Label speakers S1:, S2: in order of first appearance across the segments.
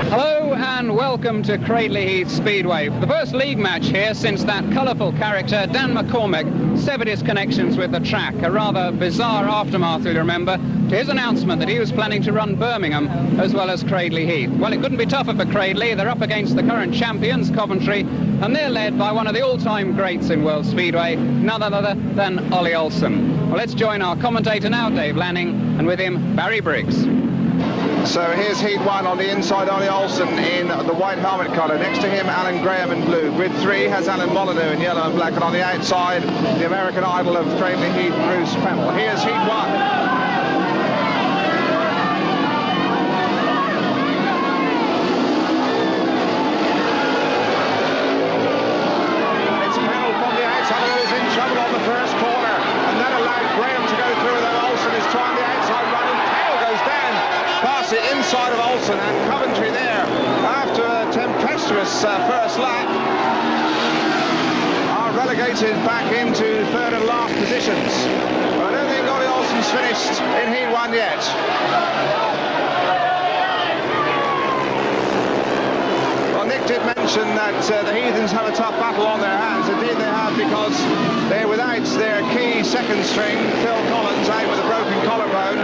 S1: Hello and welcome to Cradley Heath Speedway. The first league match here since that colourful character, Dan McCormick, severed his connections with the track. A rather bizarre aftermath, you'll remember, to his announcement that he was planning to run Birmingham as well as Cradley Heath. Well, it couldn't be tougher for Cradley. They're up against the current champions, Coventry, and they're led by one of the all-time greats in World Speedway, none other than Ollie Olsen. Well, let's join our commentator now, Dave Lanning, and with him, Barry Briggs.
S2: So here's Heat 1 on the inside, Ollie Olsen in the white helmet colour. Next to him, Alan Graham in blue. Grid 3 has Alan Molyneux in yellow and black. And on the outside, the American idol of Cradley Heath, Bruce Pennell. Here's Heat 1. Inside of Olsen, and Coventry there after a tempestuous first lap are relegated back into third and last positions. But I don't think Ollie Olsen's finished in Heat 1 yet. Well, Nick did mention that the Heathens have a tough battle on their hands. Indeed they have, because they're without their key second string, Phil Collins, out with a broken collarbone.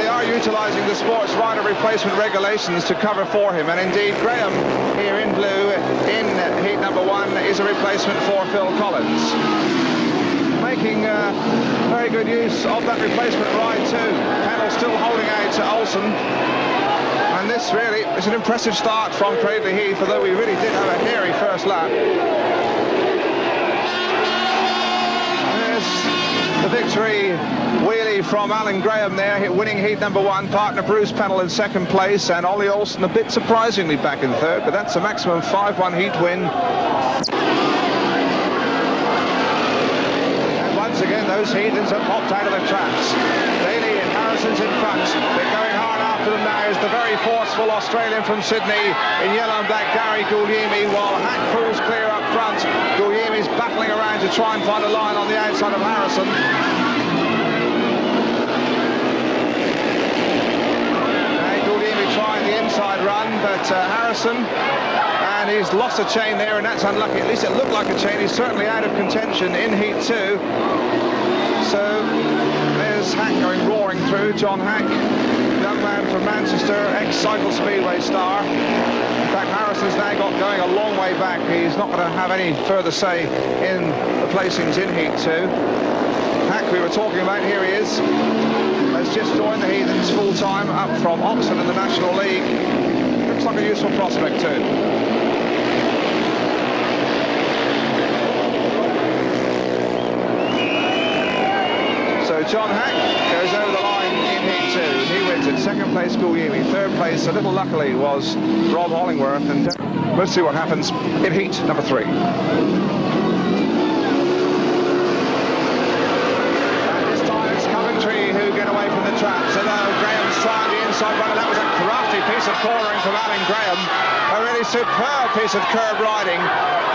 S2: They are utilising the sports rider replacement regulations to cover for him, and indeed Graham here in blue in heat number 1 is a replacement for Phil Collins, making very good use of that replacement ride too. Pennell still holding out to Olsen, and this really is an impressive start from Cradley Heath, although we really did have a hairy first lap. The victory wheelie from Alan Graham there, winning heat number 1, partner Bruce Pennell in second place, and Ollie Olsen a bit surprisingly back in third, but that's a maximum 5-1 heat win. And once again those Heathens have popped out of the traps. Daly and Harrison's in front. They're going hard after them now is the very forceful Australian from Sydney in yellow and black, Gary Guglielmi, while Hack pulls clear up front. Guglielmi's battling around to try and find a line on the outside of Harrison. Guglielmi trying the inside run, but Harrison, and he's lost a chain there, and that's unlucky. At least it looked like a chain. He's certainly out of contention in Heat 2. So there's Hack going roaring through. John Hack, young man from Manchester, ex-Cycle Speedway star. In fact, Harrison's now got going a long way back. He's not going to have any further say in the placings in Heat 2. Hack, we were talking about, here he is. Has just joined the Heathens full-time, up from Oxford in the National League. Looks like a useful prospect too. So John Hack goes over the line in Heat 2, and he wins it. Second place, Guglielmi. Third place, a little luckily, was Rob Hollingworth. And let's see what happens in Heat number 3. And this time it's Coventry who get away from the traps. Although Graham's trying the inside run, and that was a crafty piece of cornering from Alan Graham. A really superb piece of curb riding.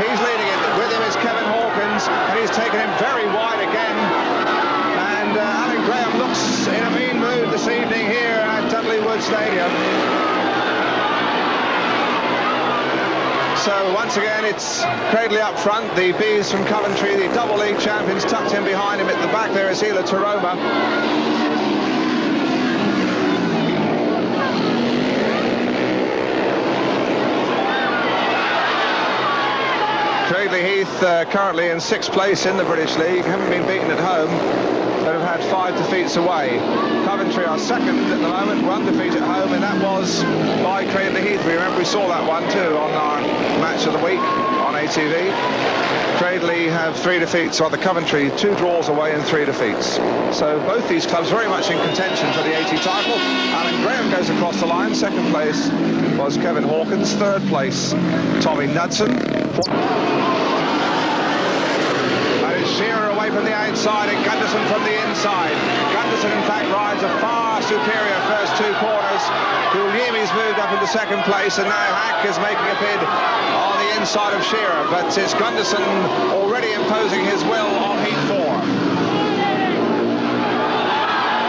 S2: He's leading it. With him is Kevin Hawkins, and he's taken him very wide again. Alan Graham looks in a mean mood this evening here at Dudley Wood Stadium. So once again it's Cradley up front, the Bees from Coventry, the double league champions, tucked in behind him. At the back there is Hila Taroma. Cradley Heath currently in 6th place in the British League, haven't been beaten at home, but have had 5 defeats away. Coventry are second at the moment, 1 defeat at home, and that was by Cradley Heath. We remember we saw that one too on our match of the week on ATV. Cradley have 3 defeats, while the Coventry 2 draws away and 3 defeats. So both these clubs very much in contention for the AT title. Alan Graham goes across the line. Second place was Kevin Hawkins. Third place, Tommy Knudsen. Shearer away from the outside and Gunderson from the inside. Gunderson in fact rides a far superior first 2 corners. Guglielmi's moved up into second place, and now Hack is making a bid on the inside of Shearer, but it's Gunderson already imposing his will on Heat 4.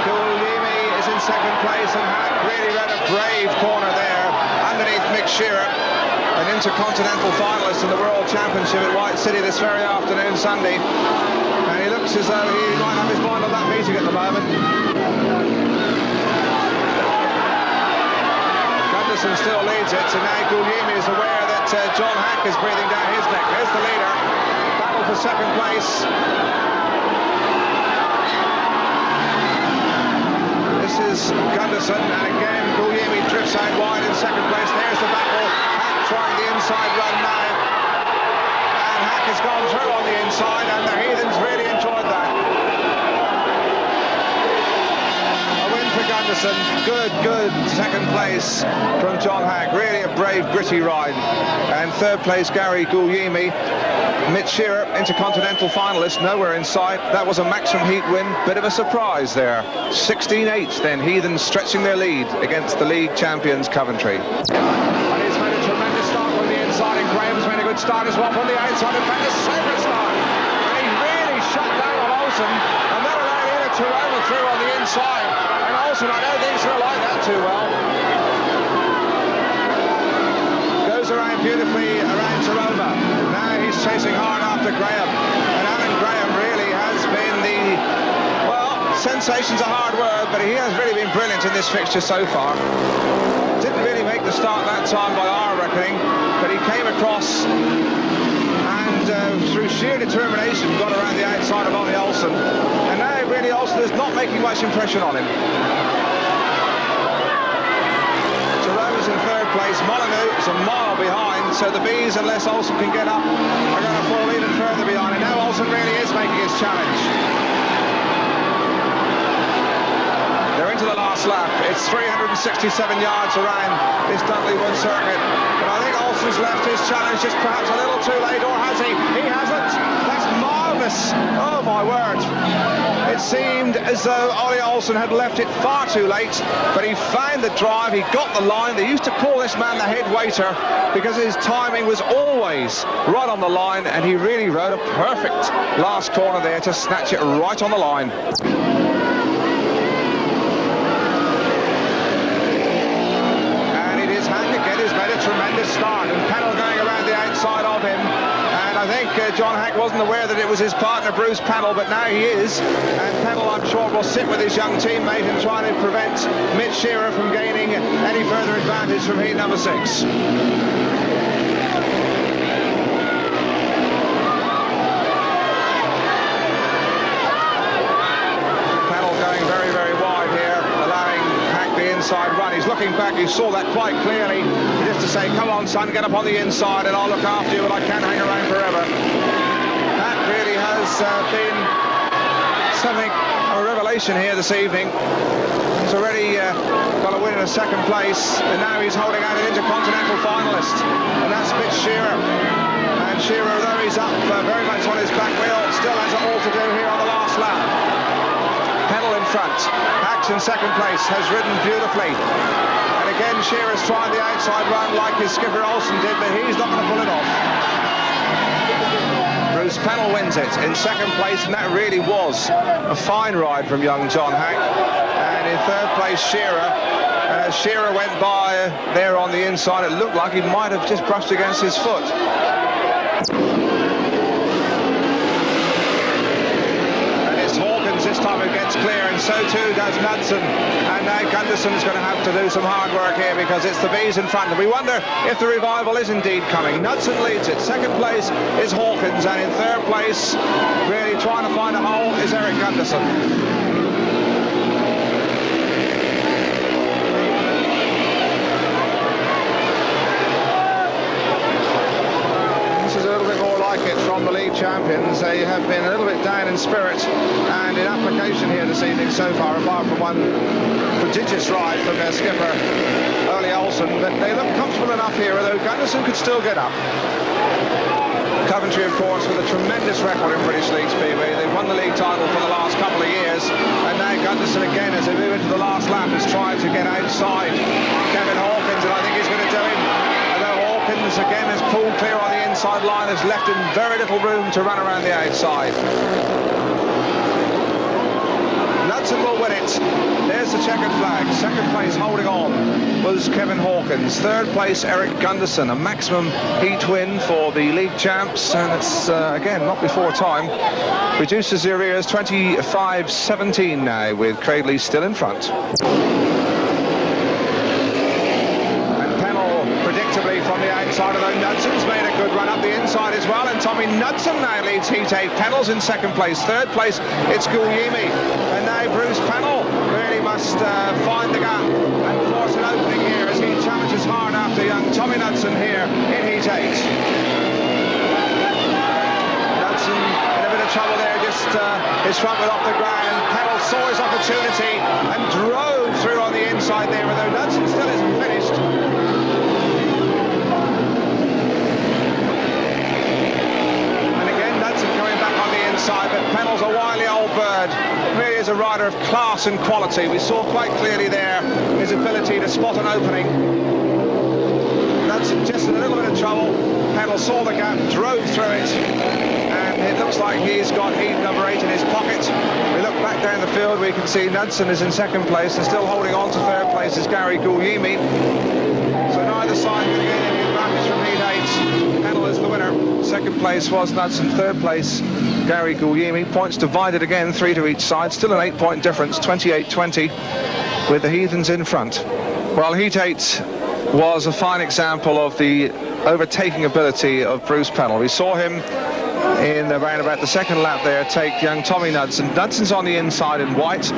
S2: Guglielmi is in second place, and Hack really ran a brave corner there underneath Mick an intercontinental finalist in the World Championship at White City this very afternoon, Sunday. And he looks as though he might have his mind on that meeting at the moment. Gunderson still leads it, and now Guglielmi is aware that John Hack is breathing down his neck. There's the leader. Battle for second place. This is Gunderson, and again Guglielmi drifts out wide in second place. There's the battle. Hack trying the inside run now. And Hack has gone through on the inside, and the Heathens really enjoyed that. A win for Gunderson. Good second place from John Hack. Really a brave, gritty ride. And third place, Gary Guglielmi. Mitch Shearer, intercontinental finalist, nowhere in sight. That was a maximum heat win. Bit of a surprise there. 16-8 then, Heathens stretching their lead against the league champions Coventry. And he's made a tremendous start from the inside, and Graham's made a good start as well from the outside. In fact, a super start. And he really shut down on Olsen, and then allowed Ina Taroma through on the inside. And Olsen, I don't think he's going to like that too well. Goes around beautifully around Taroma. Now he's chasing hard after Graham, and Alan Graham really has been the, well, sensation's a hard word, but he has really been brilliant in this fixture so far. Didn't really make the start that time by our reckoning, but he came across and through sheer determination got around the outside of Ollie Olsen, and now really Olsen is not making much impression on him. Taroma's in third place. Molyneux is a mile behind, so the Bees, unless Olsen can get up, are going to fall even further behind. And now Olsen really is making his challenge. They're into the last lap. It's 367 yards around this Dudley Wood circuit. But I think Olsen's left his challenge just perhaps a little too late, or has he? He hasn't. That's marvellous. Oh, my word. It seemed as though Ollie Olsen had left it far too late, but he found the drive, he got the line. They used to call this man the head waiter because his timing was always right on the line, and he really rode a perfect last corner there to snatch it right on the line. And it is Hack again, who's made a tremendous start, and Pennell going around the outside of him. I think John Hack wasn't aware that it was his partner Bruce Pennell, but now he is, and Pennell, I'm sure, will sit with his young teammate and try to prevent Mitch Shearer from gaining any further advantage from heat number 6. Pennell going very, very wide here, allowing Hack the inside run. He's looking back, you saw that quite clearly, just to say, come on son, get up on the inside and I'll look after you, but I can't hang around forever. That really has been something of a revelation here this evening. He's already got a win in a second place, and now he's holding out an intercontinental finalist, and that's Mitch Shearer. And Shearer, though he's up very much on his back wheel, still has it all to do here on the last lap. Pennell in front, Hack's in second place, has ridden beautifully. And again, Shearer's trying the outside run like his skipper Olsen did, but he's not going to pull it off. Bruce Pennell wins it in second place, and that really was a fine ride from young John Hack. And in third place, Shearer. And as Shearer went by there on the inside, it looked like he might have just brushed against his foot. This time it gets clear, and so too does Knudsen. And now Gunderson's going to have to do some hard work here because it's the Bees in front. And we wonder if the revival is indeed coming. Knudsen leads it. Second place is Hawkins, and in third place, really trying to find a hole, is Eric Gunderson. From the league champions. They have been a little bit down in spirit and in application here this evening so far, apart from one prodigious ride from their skipper Ollie Olsen, but they look comfortable enough here, although Gunderson could still get up. Coventry, of course, with a tremendous record in British League Speedway. They've won the league title for the last couple of years, and now Gunderson again, as they move into the last lap, is trying to get outside Kevin Hawkins, and I think he's going to do him. Although Hawkins again has pulled clear on the inside line, has left him very little room to run around the outside. Knudsen will win it. There's the checkered flag. Second place, holding on, was Kevin Hawkins. Third place, Eric Gunderson. A maximum heat win for the league champs, and it's again not before time. Reduces their ears 25-17 now, with Cradley still in front. Predictably from the outside, although Knudsen's made a good run up the inside as well, and Tommy Knudsen now leads Heat 8. Pennell's in second place. Third place, it's Guglielmi, and now Bruce Pennell really must find the gap and force an opening here as he challenges hard after young Tommy Knudsen here in Heat 8. Knudsen in a bit of trouble there, just his front wheel off the ground. Pennell saw his opportunity and drove through on the inside there, although Knudsen still isn't finished. Inside, but Pennell's a wily old bird. Really is a rider of class and quality. We saw quite clearly there his ability to spot an opening. That's just a little bit of trouble. Pennell saw the gap, drove through it, and it looks like he's got heat number 8 in his pocket. We look back down the field, we can see Knudsen is in second place, and still holding on to third place is Gary Guglielmi. So neither side going to get any advantage from Heat 8. Pennell is the winner. Second place was Knudsen. Third place, Gary Guglielmi. Points divided again, 3 to each side. Still an 8-point difference, 28-20, with the Heathens in front. Well, Heat 8 was a fine example of the overtaking ability of Bruce Pennell. We saw him in around about the second lap there take young Tommy Knudsen. Knudsen's on the inside in white,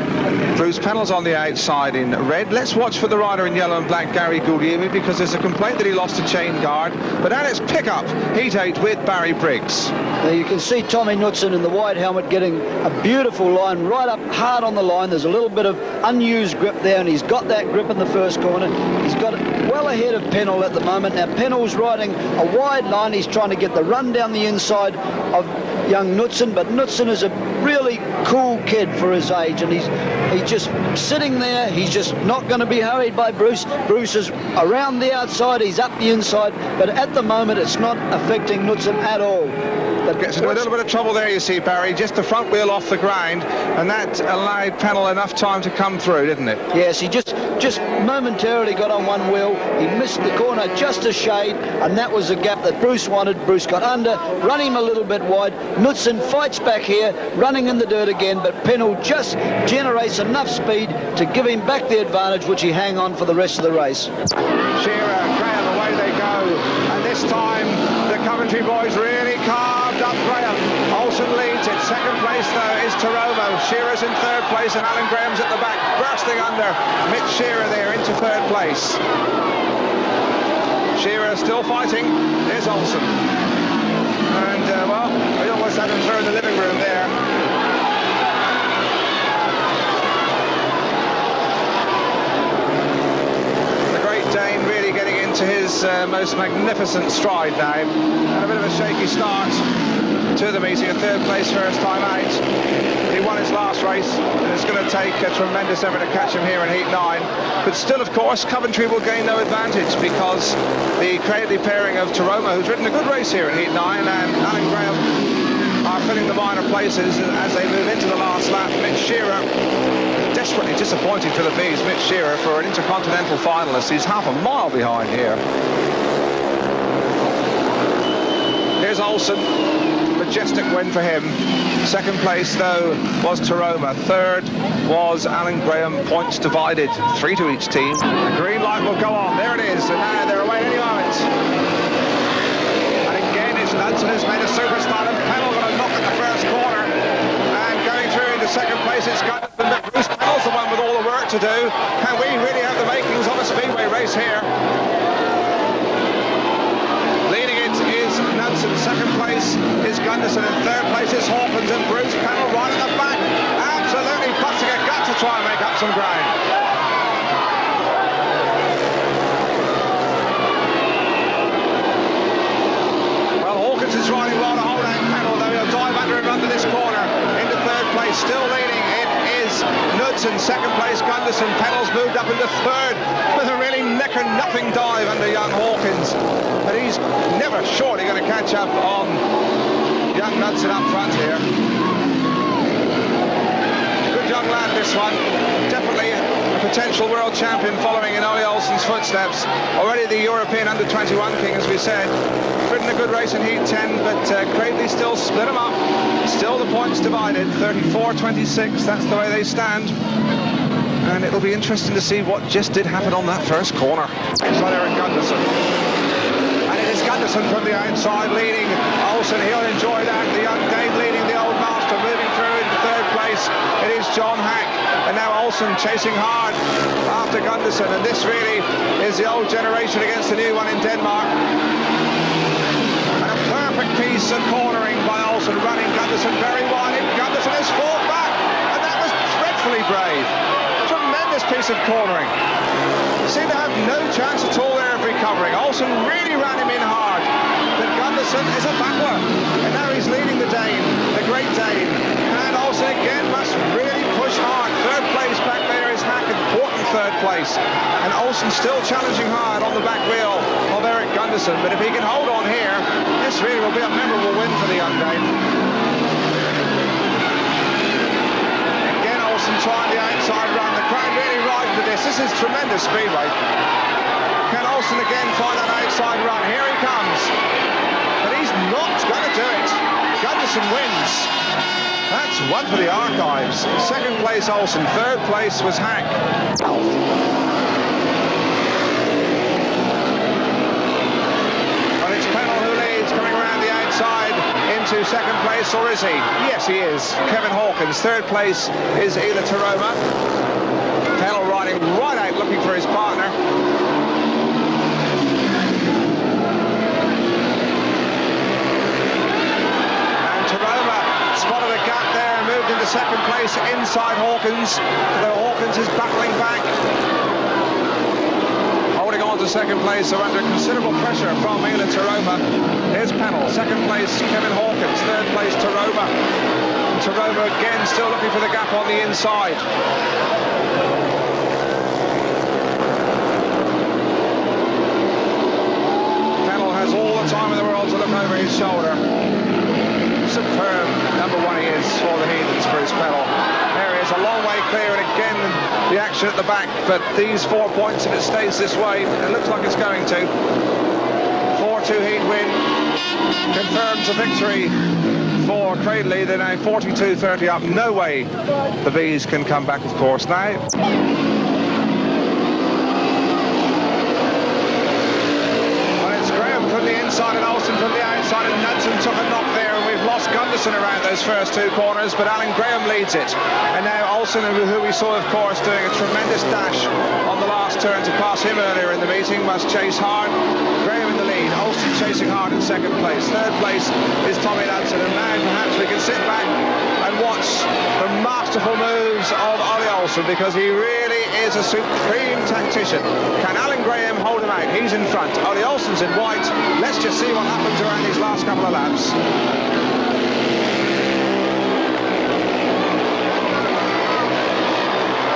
S2: Bruce Pennell's on the outside in red. Let's watch for the rider in yellow and black, Gary Guglielmi, because there's a complaint that he lost a chain guard. But at its pick-up, Heat 8 with Barry Briggs.
S3: Now you can see Tommy Knudsen in the white helmet getting a beautiful line right up hard on the line. There's a little bit of unused grip there, and he's got that grip in the first corner. He's got it well ahead of Pennell at the moment. Now Pennell's riding a wide line. He's trying to get the run down the inside of young Knudsen, but Knudsen is a really cool kid for his age, and he's just sitting there. He's just not going to be hurried by Bruce. Bruce is around the outside, he's up the inside, but at the moment it's not affecting Knudsen at all.
S2: Gets into a little bit of trouble there, you see, Barry. Just the front wheel off the ground, and that allowed Pennell enough time to come through, didn't it?
S3: Yes, he just momentarily got on one wheel. He missed the corner just a shade, and that was the gap that Bruce wanted. Bruce got under, run him a little bit wide. Knudsen fights back here, running in the dirt again, but Pennell just generates enough speed to give him back the advantage, which he hang on for the rest of the race.
S2: Shearer, Graham, away they go, and this time the Coventry boys really carved up Graham. Olsen leads it. Second place though is Taromo. Shearer's in third place, and Alan Graham's at the back, bursting under Mitch Shearer there into third place. Shearer still fighting. There's Olsen, and well, we almost had him through in the living room there. The Great Dane really getting into his most magnificent stride now, and a bit of a shaky start to the meeting. A third place first time out. He won his last race, and it's going to take a tremendous effort to catch him here in Heat 9. But still, of course, Coventry will gain no advantage, because the Cradley pairing of Taromo, who's ridden a good race here in Heat 9, and Alan Graham are filling the minor places as they move into the last lap. Mitch Shearer, desperately disappointing to the bees, Mitch Shearer, for an Intercontinental finalist. He's half a mile behind here. Here's Olsen. Majestic win for him. Second place though was Taromo. Third was Alan Graham. Points divided, 3 to each team. The green light will go on. There it is, and now they're away any moment. And again it's Knudsen who's made a superstar, and Pennell got a knock at the first corner, and going through into second place it's Gunderson, but Bruce Pennell's the one with all the work to do. Can we really have the makings of a Speedway race here? Knudsen. Second place is Gunderson, and third place is Hawkins, and Bruce Pennell right at the back, absolutely busting a gut to try and make up some ground. Well, Hawkins is riding well to hold out Pennell, though he'll dive under him under this corner into third place. Still leading, it is Knudsen. Second place Gunderson. Pennell's moved up into third with a really neck-or-nothing dive under young Hawkins. But he's never surely going to catch up on young Knudsen up front here. Good job young lad, this one. Definitely a potential world champion following in Ollie Olsen's footsteps. Already the European under-21 king, as we said. Ridden a good race in Heat 10, but Cradley still split them up. Still the points divided, 34-26. That's the way they stand. And it'll be interesting to see what just did happen on that first corner. It's not Eric Gunderson. And it is Gunderson from the outside leading Olsen. He'll enjoy that. The young Dane leading the old master, moving through into third place. It is John Hack. And now Olsen chasing hard after Gunderson. And this really is the old generation against the new one in Denmark. And a perfect piece of cornering by Olsen, running Gunderson very wide. Gunderson has fought back. And that was dreadfully brave. Tremendous piece of cornering. Seemed to have no chance at all there of recovering. Olsen really ran him in hard. But Gunderson is a battler. And now he's leading the Dane, the great Dane. And Olsen again must really push hard. Third place back there is Hack, important third place. And Olsen still challenging hard on the back wheel of Eric Gunderson. But if he can hold on here, this really will be a memorable win for the young Dane. Again, Olsen trying the outside run. The crowd really riding to this. This is tremendous Speedway. Can Olsen again find that outside run? Here he comes. But he's not going to do it. Gunderson wins. That's one for the archives. Second place Olsen, third place was Hack. But it's Pennell who leads, coming around the outside into second place, or is he? Yes, he is. Kevin Hawkins. Third place is Ila Taroma. Pennell riding right out looking for his partner. Spotted a gap there and moved into second place inside Hawkins, though Hawkins is battling back. Holding on to second place, so under considerable pressure from Ila Taroma. Here's Pennell, second place Kevin Hawkins, third place Taroma. Taroma again still looking for the gap on the inside. Pennell has all the time in the world to look over his shoulder. Superb number one he is for the Heathens, Bruce Pennell. There he is, a long way clear, and again the action at the back, but these 4 points, if it stays this way, it looks like it's going to. 4-2 Heat win confirms a victory for Cradley. They're now 42-30 up. No way the Bees can come back, of course, now. From the inside and Olsen from the outside, and Knudsen took a knock there, and we've lost Gunderson around those first two corners, but Alan Graham leads it. And now Olsen, who we saw, of course, doing a tremendous dash on the last turn to pass him earlier in the meeting, must chase hard. Graham in the lead, Olsen chasing hard in second place. Third place is Tommy Knudsen, and now perhaps we can sit back and watch the masterful moves of Ollie Olsen, because he really is a supreme tactician. Can Alan Graham hold him out? He's in front. Ollie Olsen's in white. Let's just see what happens around these last couple of laps.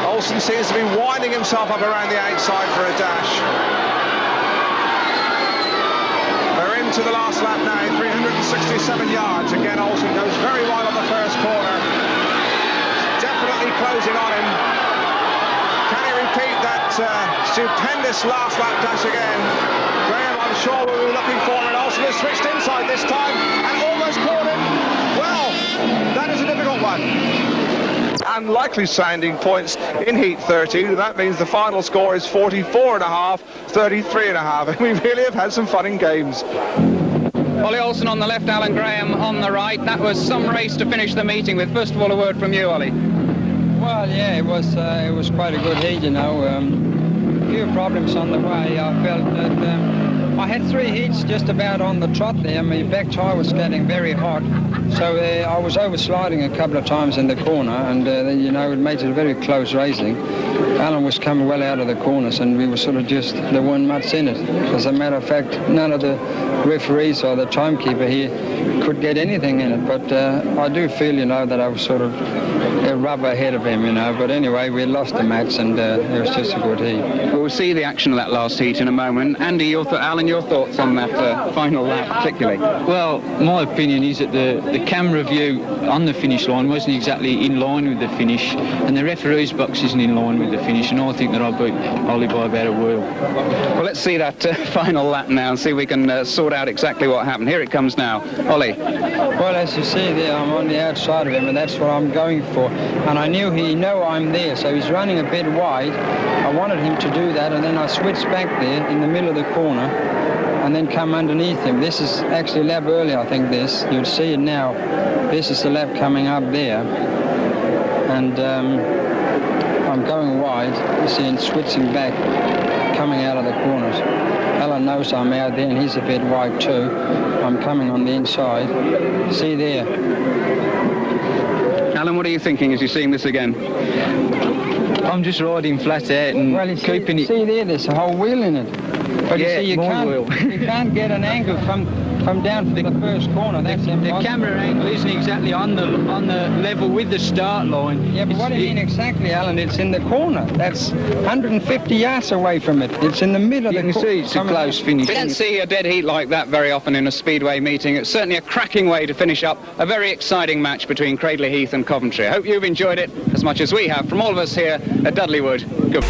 S2: Olsen seems to be winding himself up around the outside for a dash. They're into the last lap now, 367 yards. Again, Olsen goes very wide on the first corner. Definitely closing on him. Can he repeat that stupendous last lap dash again? Graham, I'm sure we were looking for him, and Olsen has switched inside this time and almost caught him. Well, that is a difficult one. Unlikely sounding points in Heat 30. That means the final score is 44.5, 33.5, and we really have had some fun in games.
S1: Ollie Olsen on the left, Alan Graham on the right. That was some race to finish the meeting with. First of all, a word from you, Ollie.
S4: Well, yeah, it was quite a good heat, you know. A few problems on the way. I felt that I had 3 heats just about on the trot there. My back tyre was getting very hot, so I was oversliding a couple of times in the corner, and you know, it made it a very close racing. Alan was coming well out of the corners, and we were sort of just the one mutts in it. As a matter of fact, none of the referees or the timekeeper here could get anything in it, but I do feel, you know, that I was sort of a rubber ahead of him, you know. But anyway, we lost the match, and it was just a good heat.
S1: We'll see the action of that last heat in a moment. Andy, your thought, Alan, Alan, your thoughts on that final lap particularly?
S5: Well, my opinion is that the camera view on the finish line wasn't exactly in line with the finish, and the referee's box isn't in line with the finish, and I think that I beat Ollie by about a wheel.
S1: Well, let's see that final lap now and see if we can sort out exactly what happened. Here it comes now. Ollie.
S4: Well, as you see there, I'm on the outside of him, and that's what I'm going for. And I knew he know I'm there, so he's running a bit wide. I wanted him to do that, and then I switched back there in the middle of the corner and then come underneath him. This is actually a lap early, I think, this. You'll see it now. This is the lap coming up there. And I'm going wide, you see, and switching back, coming out of the corners. Alan knows I'm out there, and he's a bit wide too. I'm coming on the inside. See there.
S1: Alan, what are you thinking as you're seeing this again?
S5: I'm just riding flat out and keeping it.
S4: See there, there's a whole wheel in it. But
S5: yeah,
S4: you see, you can't get an angle from down to the first corner. That's impossible.
S5: The camera angle isn't exactly on the level with the start line.
S4: Yeah, but what do you mean exactly, Alan? It's in the corner. That's 150 yards away from it. It's in the middle of the corner.
S5: You can see it's a close finish.
S1: We don't see a dead heat like that very often in a Speedway meeting. It's certainly a cracking way to finish up a very exciting match between Cradley Heath and Coventry. I hope you've enjoyed it as much as we have. From all of us here at Dudley Wood, good.